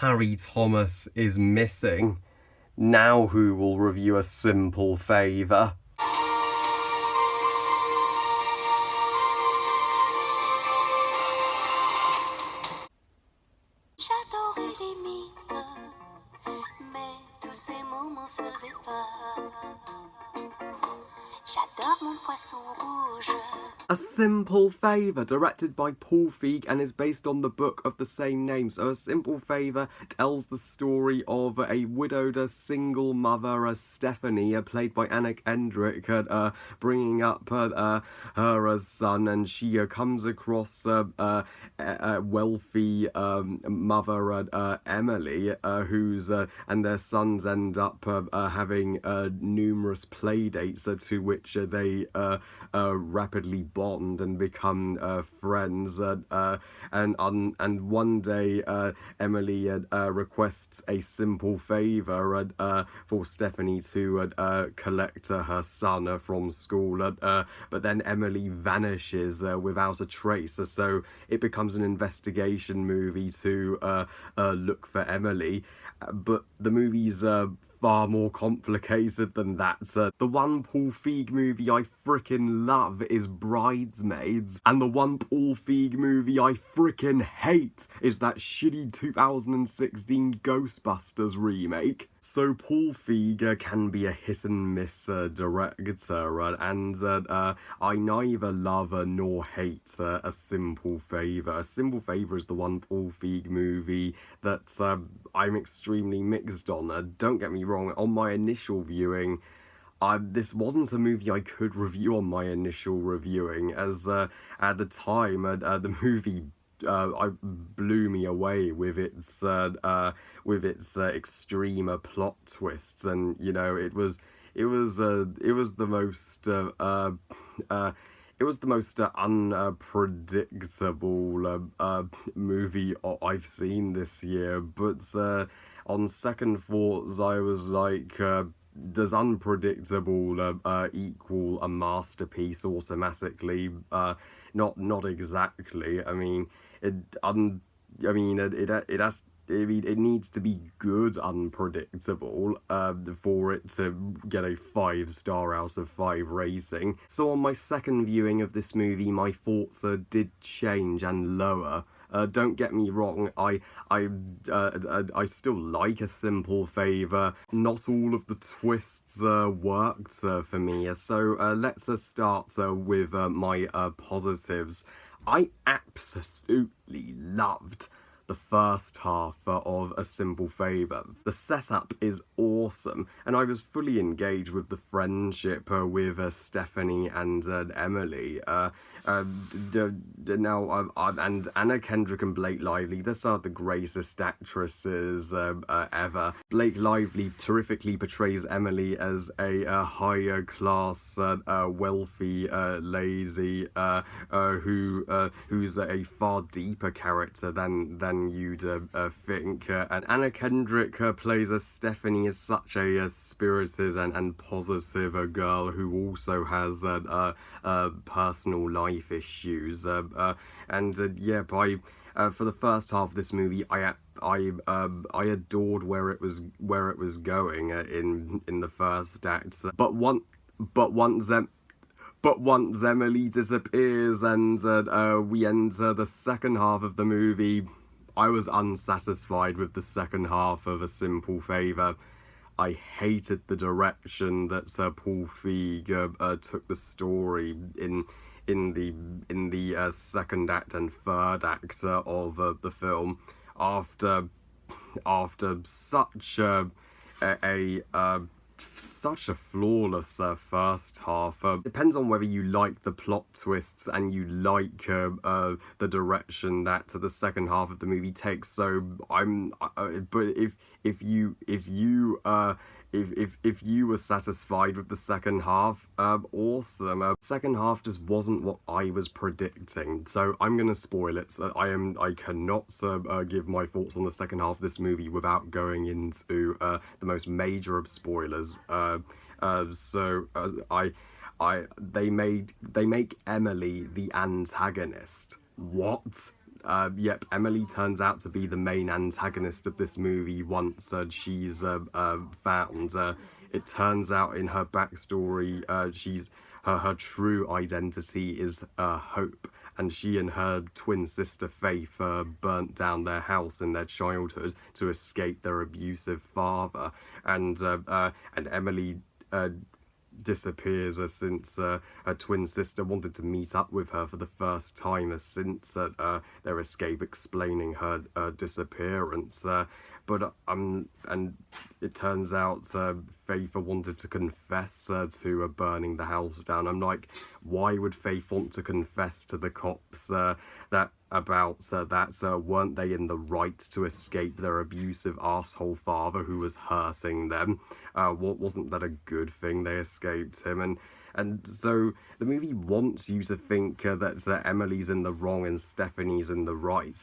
Harry Thomas is missing. Now who will review A Simple Favour? J'adorais les mythes, mais tous ces mots m'en faisaient peur. J'adore mon poisson rouge. A Simple Favour, directed by Paul Fieges and is based on the book of the same name. So A Simple Favour tells the story of a widowed single mother, Stephanie, played by Anna Kendrick, bringing up her son, and she comes across a wealthy mother, Emily, who's and their sons end up having numerous play dates to which they rapidly bond and become friends. And one day Emily requests a simple favour for Stephanie to collect her son from school. But then Emily vanishes without a trace. So it becomes an investigation movie to look for Emily. But the movie's far more complicated than that. The one Paul Feig movie I frickin' love is Bridesmaids, and the one Paul Feig movie I frickin' hate is that shitty 2016 Ghostbusters remake. So Paul Feig can be a hit and miss director, and I neither love nor hate A Simple Favour. A Simple Favour is the one Paul Feig movie that I'm extremely mixed on. Don't get me wrong, on my initial viewing, this wasn't a movie I could review on my initial reviewing, as at the time the movie blew me away with its extreme plot twists, and you know it was the most unpredictable movie I've seen this year. But on second thoughts, I was like, does unpredictable equal a masterpiece automatically? Not exactly. I mean, it has. I mean, it needs to be good unpredictable for it to get a 5-star out of 5 rating. So on my second viewing of this movie, my thoughts did change and lower. Don't get me wrong, I still like A Simple Favour. Not all of the twists worked for me. So let's start with my positives. I absolutely loved the first half of A Simple Favour. The setup is awesome, and I was fully engaged with the friendship with Stephanie and Emily. And Anna Kendrick and Blake Lively, these are the greatest actresses ever. Blake Lively terrifically portrays Emily as a higher class, wealthy lady who's a far deeper character than you'd think. And Anna Kendrick plays as Stephanie as such a spirited and positive girl who also has personal life issues. For the first half of this movie, I adored where it was going in the first act. But once Emily disappears and we enter the second half of the movie, I was unsatisfied with the second half of A Simple Favour. I hated the direction that Paul Feig took the story in the second act and third act of the film. After such a flawless first half. Depends on whether you like the plot twists and you like the direction that the second half of the movie takes. So but if you were satisfied with the second half, awesome. Second half just wasn't what I was predicting, so I'm gonna spoil it. So I cannot give my thoughts on the second half of this movie without going into the most major of spoilers. They make Emily the antagonist. What? yep, Emily turns out to be the main antagonist of this movie once she's found. It turns out in her backstory, her true identity is Hope, and she and her twin sister Faith burnt down their house in their childhood to escape their abusive father, and Emily disappears since her twin sister wanted to meet up with her for the first time since their escape, explaining her disappearance. And it turns out Faith wanted to confess to burning the house down. I'm like, why would Faith want to confess to the cops that weren't they in the right to escape their abusive asshole father who was hurting them? Wasn't that a good thing they escaped him? And so the movie wants you to think that Emily's in the wrong and Stephanie's in the right.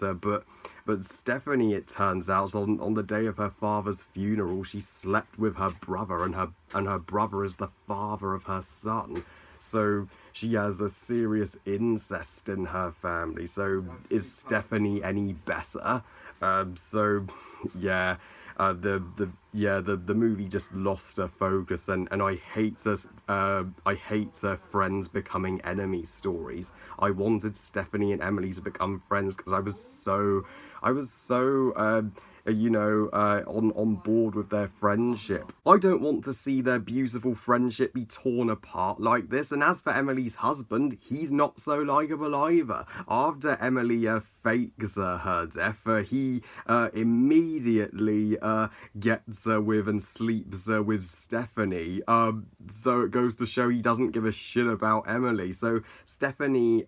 But Stephanie, it turns out, on the day of her father's funeral, she slept with her brother, and her brother is the father of her son. So she has a serious incest in her family. So is Stephanie any better? Yeah. The movie just lost her focus, and I hate friends becoming enemy stories. I wanted Stephanie and Emily to become friends because I was so on board with their friendship. I don't want to see their beautiful friendship be torn apart like this. And as for Emily's husband, he's not so likeable either. After Emily fakes her death, he immediately gets with and sleeps with Stephanie. So it goes to show he doesn't give a shit about Emily. So Stephanie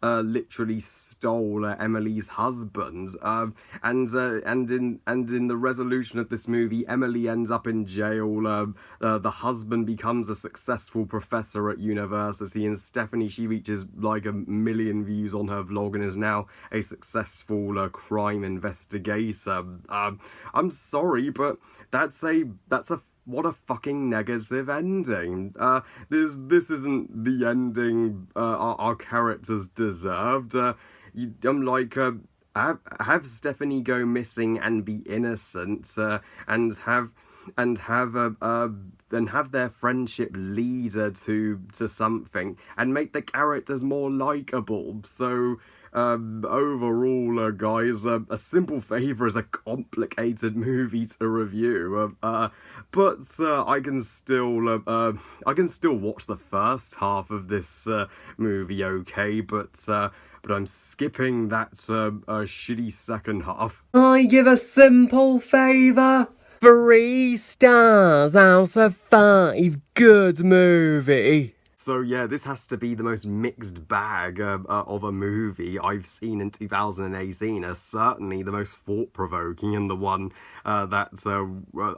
literally stole Emily's husband, and in the resolution of this movie, Emily ends up in jail. The husband becomes a successful professor at university, and Stephanie, she reaches like 1 million views on her vlog and is now a successful crime investigator. I'm sorry, but that's a what a fucking negative ending. This isn't the ending our characters deserved. I'm like, have Stephanie go missing and be innocent, and have their friendship lead to something, and make the characters more likable. So overall, guys, A Simple Favor is a complicated movie to review, but I can still watch the first half of this movie, okay, but I'm skipping that shitty second half. I give A Simple Favor 3 stars out of 5. Good movie. So yeah, this has to be the most mixed bag of a movie I've seen in 2018. Certainly the most thought-provoking, and the one that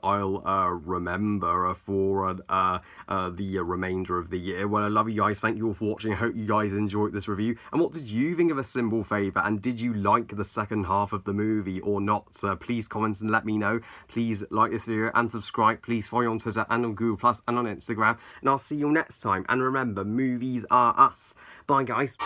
I'll remember for the remainder of the year. Well, I love you guys. Thank you all for watching. I hope you guys enjoyed this review. And what did you think of A Simple Favor? And did you like the second half of the movie or not? Please comment and let me know. Please like this video and subscribe. Please follow me on Twitter and on Google Plus and on Instagram. And I'll see you next time. And remember, movies are us. Bye, guys.